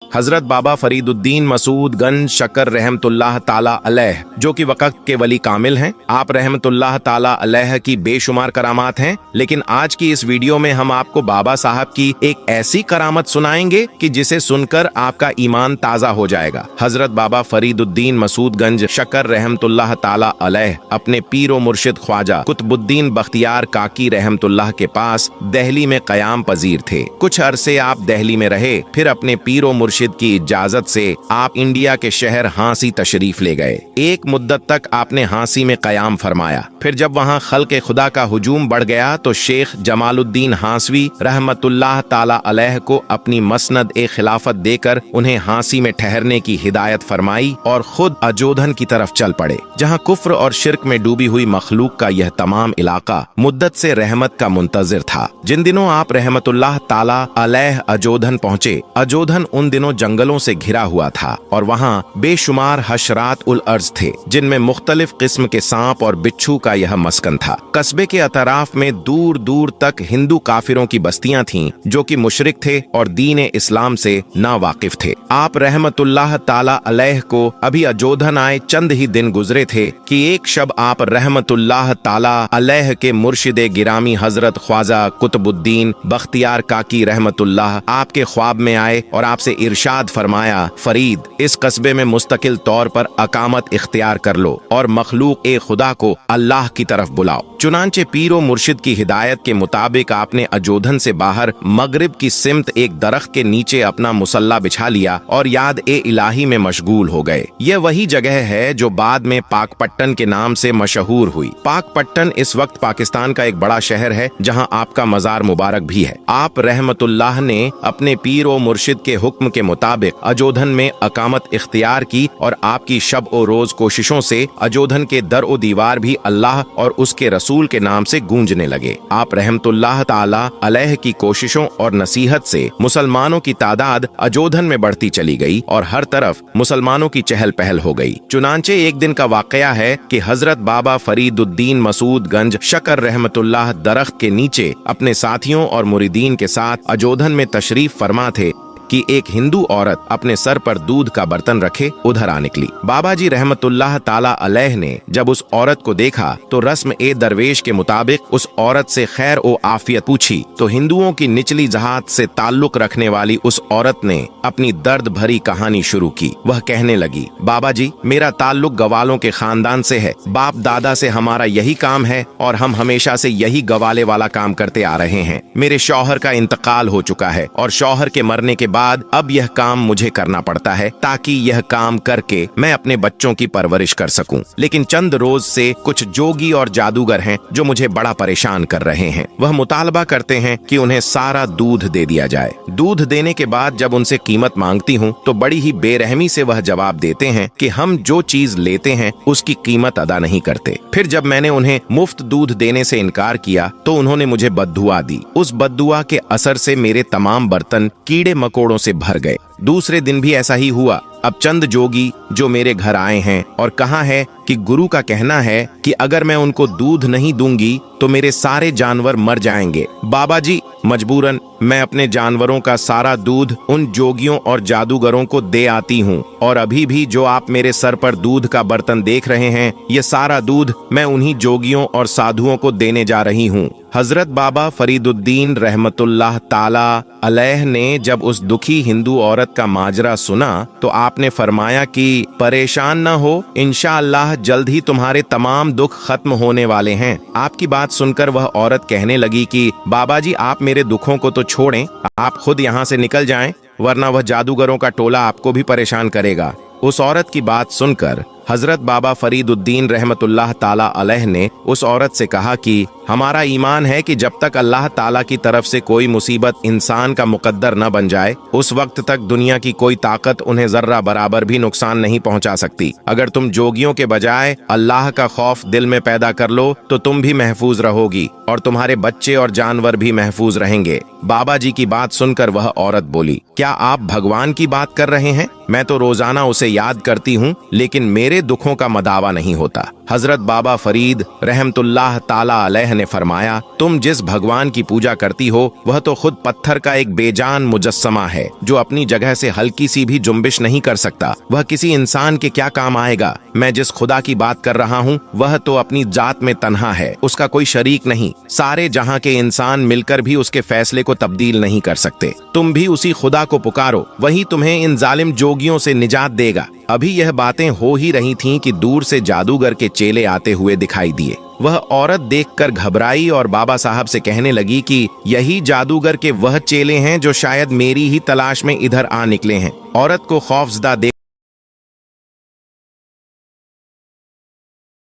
हजरत बाबा फरीदुद्दीन मसूद गंज शकर रहमतुल्लाह ताला अलैह, जो कि वक्त के वली कामिल हैं। आप रहमतुल्लाह ताला अलैह की बेशुमार करामात हैं, लेकिन आज की इस वीडियो में हम आपको बाबा साहब की एक ऐसी करामत सुनाएंगे कि जिसे सुनकर आपका ईमान ताजा हो जाएगा। हजरत बाबा फरीदुद्दीन मसूद गंज शकर रहमतुल्लाह ताला अलैह अपने पीरो मुर्शिद ख्वाजा कुतुबुद्दीन बख्तियार काकी रहमतुल्लाह के पास दिल्ली में कयाम पजीर थे। कुछ अरसे आप दिल्ली में रहे, फिर अपने पीरो मुर्शिद की इजाजत से आप इंडिया के शहर हांसी तशरीफ ले गए। एक मुद्दत तक आपने हांसी में कयाम फरमाया। फिर जब वहां खल्के खुदा का हुजूम बढ़ गया तो शेख जमालुद्दीन हांसवी रहमतुल्लाह ताला अलैह को अपनी मसनद ए खिलाफत देकर उन्हें हांसी में ठहरने की हिदायत फरमाई और खुद अजोधन की तरफ चल पड़े, जहां कुफ्र और शिर्क में डूबी हुई मखलूक का यह तमाम इलाका मुद्दत से रहमत का मुंतजिर था। जिन दिनों आप रहमतुल्लाह ताला अलैह अजोधन पहुंचे, अजोधन उन दिनों जंगलों से घिरा हुआ था और वहाँ बेशुमार हशरात उल अर्ज थे, जिनमें मुख्तलिफ किस्म के सांप और बिच्छू का यह मस्कन था। कस्बे के अतराफ में दूर दूर तक हिंदू काफिरों की बस्तियां थीं, जो कि मुशरिक थे और दीन इस्लाम से ना वाकिफ थे। आप रहमतुल्लाह ताला अलैह को अभी अजोधन आए चंद ही दिन गुजरे थे कि एक शब आप रहमतुल्लाह ताला अलैह के मुर्शिद गिरामी हजरत ख्वाजा कुतुबुद्दीन बख्तियार काकी रहमतुल्लाह आपके ख्वाब में आए और आपसे इरशाद फरमाया, फरीद, इस कस्बे में मुस्तकिल तौर पर अकामत इख्तियार कर लो और मखलूक ए खुदा को अल्लाह की तरफ बुलाओ। चुनांचे पीरो मुर्शिद की हिदायत के मुताबिक आपने अजोधन से बाहर मगरिब की सिमत एक दरख्त के नीचे अपना मुसल्ला बिछा लिया और याद ए इलाही में मशगूल हो गए। यह वही जगह है जो बाद में पाकपट्टन के नाम से मशहूर हुई। पाकपट्टन इस वक्त पाकिस्तान का एक बड़ा शहर है, जहां आपका मजार मुबारक भी है। आप रहमतुल्लाह ने अपने पीरो मुर्शिद के हुक्म के मुताबिक अजोधन में अकामत इख्तियार की और आपकी शब और रोज कोशिशों से अजोधन के दर ओ दीवार भी अल्लाह और उसके रसूल के नाम से गूंजने लगे। आप रहमतुल्लाह ताला अलैह की कोशिशों और नसीहत से मुसलमानों की तादाद अजोधन में बढ़ती चली गई और हर तरफ मुसलमानों की चहल पहल हो गई। चुनांचे एक दिन का वाकया है कि हजरत बाबा फरीदुद्दीन मसूद गंज शकर रहमतुल्लाह दरख्त के नीचे अपने साथियों और मुरीदीन के साथ अजोधन में तशरीफ फरमा थे कि एक हिंदू औरत अपने सर पर दूध का बर्तन रखे उधर आ निकली। बाबा जी रहमतुल्लाह ताला अलैह ने जब उस औरत को देखा तो रस्म ए दरवेश के मुताबिक उस औरत से खैर ओ आफियत पूछी, तो हिंदुओं की निचली जहात से ताल्लुक रखने वाली उस औरत ने अपनी दर्द भरी कहानी शुरू की। वह कहने लगी, बाबा जी, मेरा ताल्लुक गवालों के खानदान से है। बाप दादा से हमारा यही काम है और हम हमेशा से यही गवाले वाला काम करते आ रहे हैं। मेरे शौहर का इंतकाल हो चुका है और शौहर के मरने के बाद अब यह काम मुझे करना पड़ता है ताकि यह काम करके मैं अपने बच्चों की परवरिश कर सकूं। लेकिन चंद रोज से कुछ जोगी और जादूगर हैं जो मुझे बड़ा परेशान कर रहे हैं। वह मुतालबा करते हैं कि उन्हें सारा दूध दे दिया जाए। दूध देने के बाद जब उनसे कीमत मांगती हूँ तो बड़ी ही बेरहमी से वह जवाब देते हैं कि हम जो चीज लेते हैं उसकी कीमत अदा नहीं करते। फिर जब मैंने उन्हें मुफ्त दूध देने से इनकार किया तो उन्होंने मुझे बद्दुआ दी। उस बद्दुआ के असर से मेरे तमाम बर्तन कीड़े मकोड़ों से भर गए। दूसरे दिन भी ऐसा ही हुआ। अब चंद जोगी जो मेरे घर आए हैं और कहा है कि गुरु का कहना है कि अगर मैं उनको दूध नहीं दूंगी तो मेरे सारे जानवर मर जाएंगे। बाबा जी, मजबूरन मैं अपने जानवरों का सारा दूध उन जोगियों और जादूगरों को दे आती हूँ और अभी भी जो आप मेरे सर पर दूध का बर्तन देख रहे हैं, ये सारा दूध मैं उन्हीं जोगियों और साधुओं को देने जा रही हूँ। हजरत बाबा फरीदुद्दीन रहमतुल्लाह ताला अलैह ने जब उस दुखी हिंदू औरत का माजरा सुना तो आपने फरमाया कि परेशान न हो, इंशाअल्लाह जल्द ही तुम्हारे तमाम दुख खत्म होने वाले हैं। आपकी बात सुनकर वह औरत कहने लगी कि बाबा जी, आप मेरे दुखों को तो छोड़ें, आप खुद यहाँ से निकल जाएं, वरना वह जादूगरों का टोला आपको भी परेशान करेगा। उस औरत की बात सुनकर हजरत बाबा फरीदुद्दीन रहमतुल्लाह ताला अलैह ने उस औरत से कहा कि हमारा ईमान है कि जब तक अल्लाह ताला की तरफ से कोई मुसीबत इंसान का मुकद्दर न बन जाए, उस वक्त तक दुनिया की कोई ताकत उन्हें जर्रा बराबर भी नुकसान नहीं पहुंचा सकती। अगर तुम जोगियों के बजाय अल्लाह का खौफ दिल में पैदा कर लो तो तुम भी महफूज रहोगी और तुम्हारे बच्चे और जानवर भी महफूज रहेंगे। बाबा जी की बात सुनकर वह औरत बोली, क्या आप भगवान की बात कर रहे हैं? मैं तो रोजाना उसे याद करती हूँ, लेकिन मेरे से दुखों का मदावा नहीं होता। हजरत बाबा फरीद रहमतुल्लाह ताला अलैह ने फरमाया, तुम जिस भगवान की पूजा करती हो वह तो खुद पत्थर का एक बेजान मुजस्समा है जो अपनी जगह से हल्की सी भी जुम्बिश नहीं कर सकता। वह किसी इंसान के क्या काम आएगा। मैं जिस खुदा की बात कर रहा हूँ वह तो अपनी जात में तन्हा है, उसका कोई शरीक नहीं। सारे जहाँ के इंसान मिलकर भी उसके फैसले को तब्दील नहीं कर सकते। तुम भी उसी खुदा को पुकारो, वही तुम्हें इन जालिम जोगियों से निजात देगा। अभी यह बातें हो ही रही थीं कि दूर से जादूगर के चेले आते हुए दिखाई दिए। वह औरत देखकर घबराई और बाबा साहब से कहने लगी कि यही जादूगर के वह चेले हैं जो शायद मेरी ही तलाश में इधर आ निकले हैं। औरत को खौफजदा देख